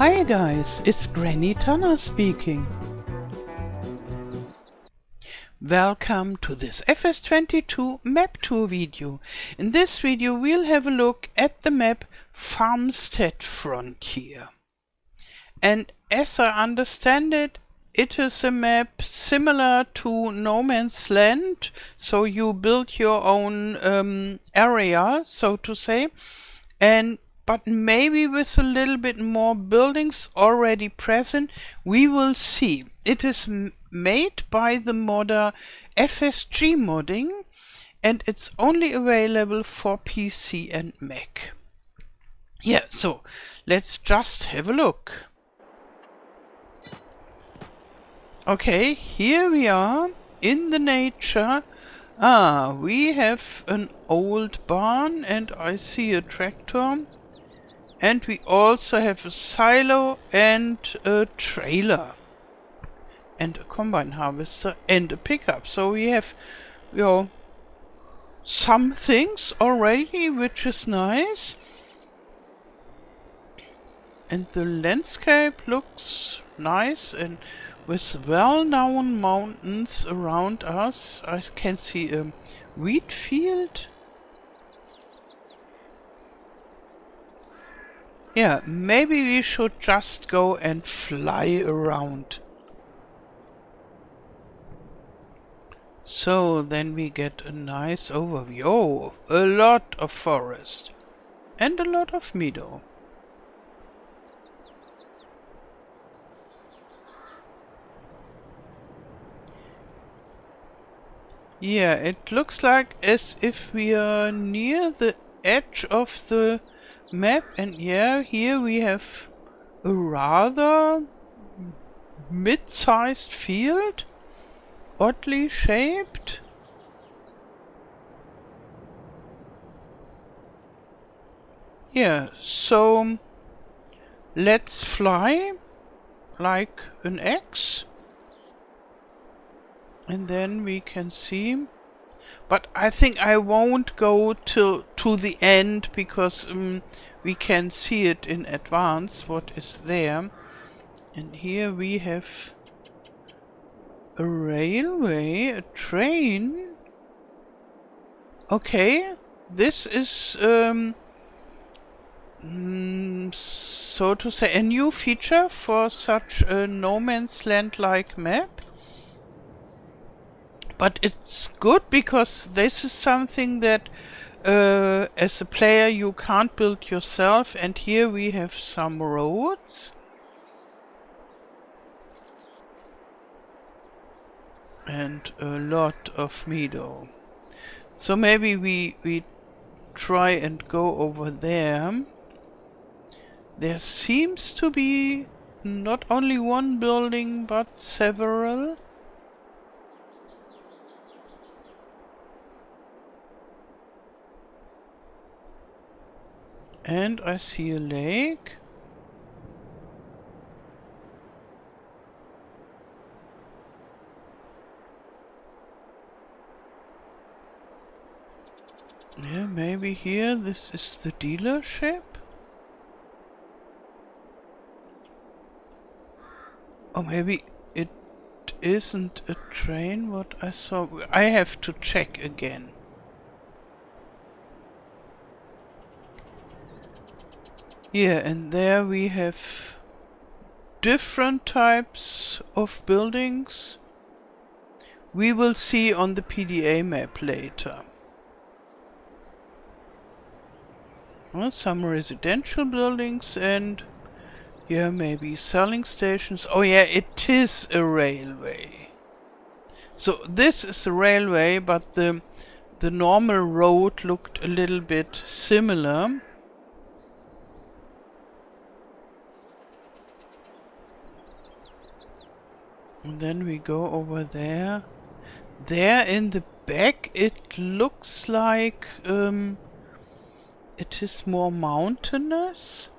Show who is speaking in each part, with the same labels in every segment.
Speaker 1: Hi guys, it's Granny Tana speaking. Welcome to this FS22 map tour video. In this video we'll have a look at the map Farmstead Frontier. And as I understand it, it is a map similar to No Man's Land, so you build your own area, so to say, but maybe with a little bit more buildings already present. We will see. It is made by the modder FSG Modding, and it's only available for PC and Mac. Yeah, so let's just have a look. Okay, here we are in the nature. We have an old barn and I see a tractor. And we also have a silo and a trailer. And a combine harvester and a pickup. So we have, some things already, which is nice. And the landscape looks nice and with well-known mountains around us. I can see a wheat field. Yeah, maybe we should just go and fly around. So then we get a nice overview. Oh, a lot of forest and a lot of meadow. Yeah, it looks like as if we are near the edge of the map, and yeah, here we have a rather mid-sized field, oddly shaped. Yeah, so let's fly like an X. And then we can see, but I think I won't go to the end because we can see it in advance what is there. And here we have a railway, a train. Okay, this is so to say a new feature for such a No Man's Land-like map. But it's good because this is something that as a player you can't build yourself, and here we have some roads. And a lot of meadow. So maybe we try and go over there. There seems to be not only one building but several. And I see a lake. Yeah, maybe here this is the dealership. Or maybe it isn't a train what I saw. I have to check again. Yeah, and there we have different types of buildings. We will see on the PDA map later. Well, some residential buildings and yeah, maybe selling stations. Oh yeah, it is a railway. So this is a railway, but the normal road looked a little bit similar. And then we go over there. There in the back it looks like it is more mountainous.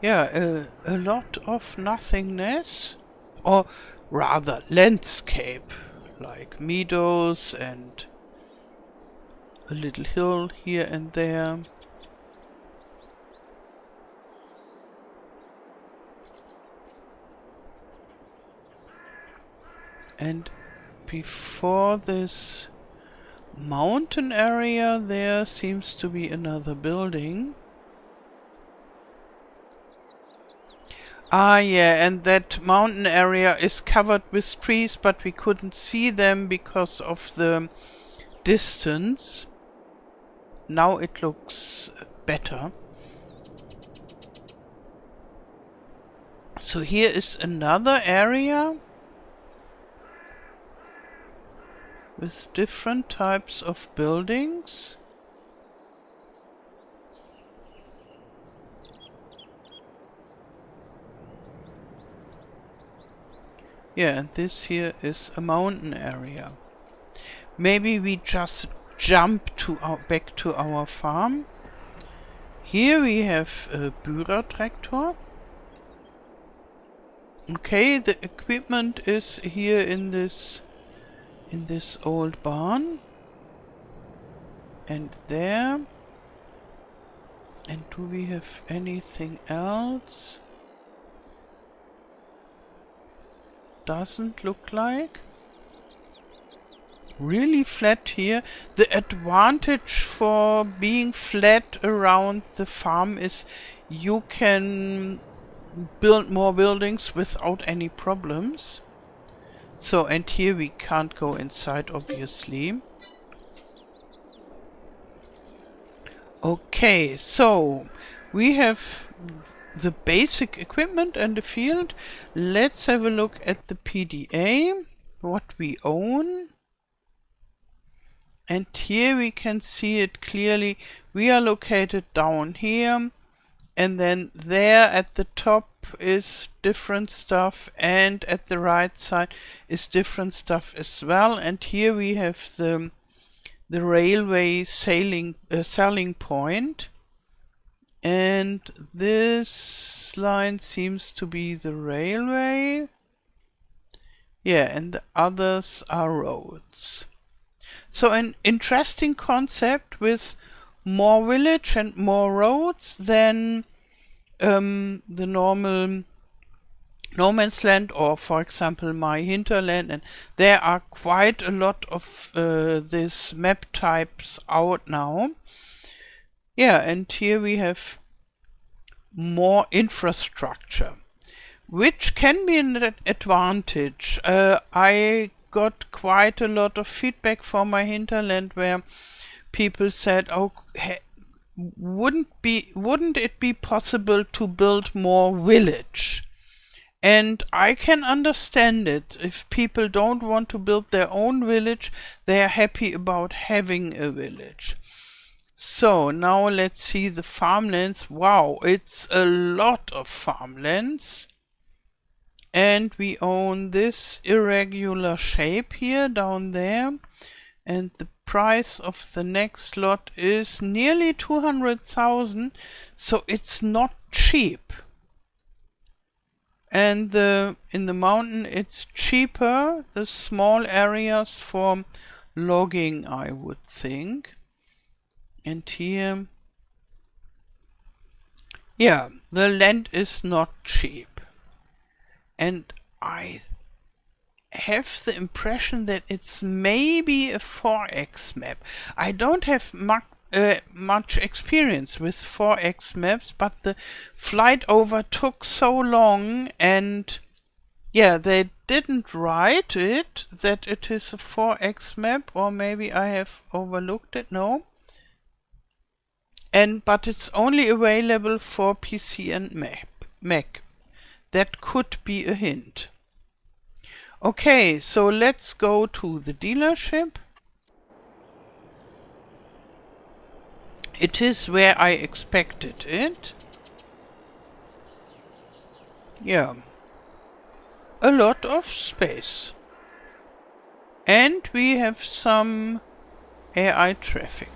Speaker 1: Yeah, a lot of nothingness. Or rather landscape, like meadows and a little hill here and there. And before this mountain area there seems to be another building. Ah, yeah, and that mountain area is covered with trees, but we couldn't see them because of the distance. Now it looks better. So here is another area with different types of buildings. Yeah, and this here is a mountain area. Maybe we just jump to back to our farm. Here we have a Bührer-Traktor. Okay, the equipment is here in this old barn. And there. And do we have anything else? Doesn't look like. Really flat here. The advantage for being flat around the farm is you can build more buildings without any problems. So, and here we can't go inside, obviously. Okay, so we have the basic equipment and the field. Let's have a look at the PDA, what we own. And here we can see it clearly. We are located down here, and then there at the top is different stuff, and at the right side is different stuff as well. And here we have the railway selling point, and this line seems to be the railway. Yeah, and the others are roads. So an interesting concept with more village and more roads than the normal no man's land, or for example my hinterland, and there are quite a lot of these map types out now. Yeah, and here we have more infrastructure, which can be an advantage. I got quite a lot of feedback for my hinterland where people said, oh, wouldn't it be possible to build more village? And I can understand it. If people don't want to build their own village, they are happy about having a village. So now let's see the farmlands. Wow, it's a lot of farmlands. And we own this irregular shape here down there. And the price of the next lot is nearly 200,000. So it's not cheap. And in the mountain it's cheaper, the small areas for logging, I would think. And here, yeah, the land is not cheap. And I have the impression that it's maybe a 4X map. I don't have much experience with 4X maps, but the flight over took so long, and yeah, they didn't write it that it is a 4X map, or maybe I have overlooked it. No. But it's only available for PC and Mac. That could be a hint. Okay, so let's go to the dealership. It is where I expected it. Yeah. A lot of space. And we have some AI traffic.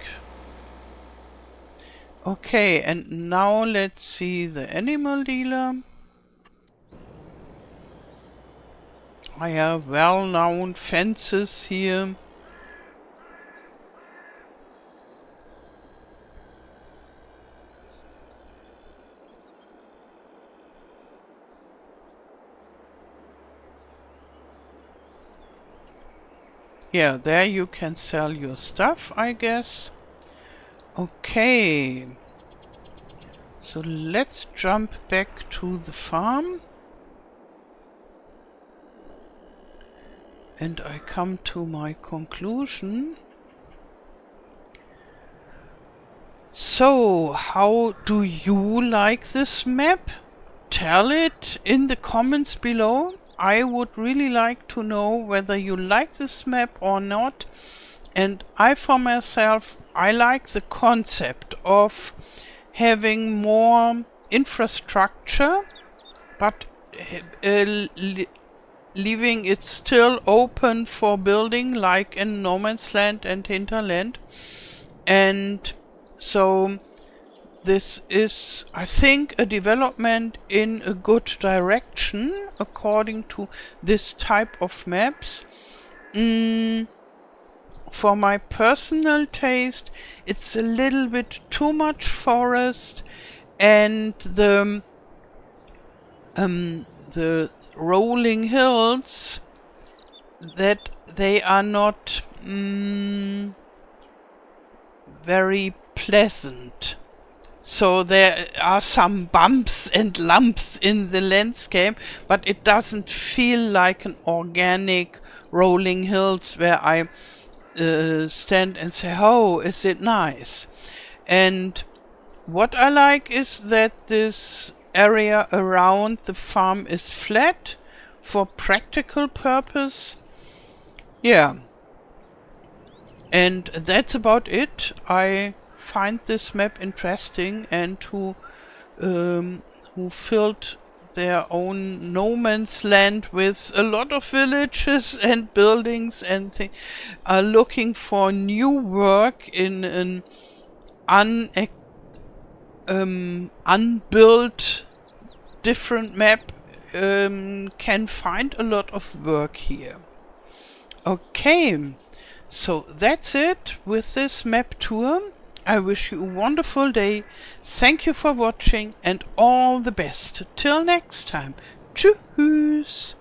Speaker 1: Okay, and now let's see the animal dealer. I have well-known fences here. Yeah, there you can sell your stuff, I guess. Okay. So let's jump back to the farm. And I come to my conclusion. So, how do you like this map? Tell it in the comments below. I would really like to know whether you like this map or not. And I, for myself, I like the concept of having more infrastructure, but leaving it still open for building, like in No Man's Land and Hinterland. And so this is, I think, a development in a good direction according to this type of maps. For my personal taste, it's a little bit too much forest, and the rolling hills, that they are not very pleasant. So there are some bumps and lumps in the landscape, but it doesn't feel like an organic rolling hills where I stand and say, oh, is it nice? And what I like is that this area around the farm is flat for practical purpose. Yeah. And that's about it. I find this map interesting, and who filled their own no man's land with a lot of villages and buildings and things, are looking for new work in an unbuilt different map, can find a lot of work here. Okay, so that's it with this map tour. I wish you a wonderful day. Thank you for watching and all the best. Till next time. Tschüss.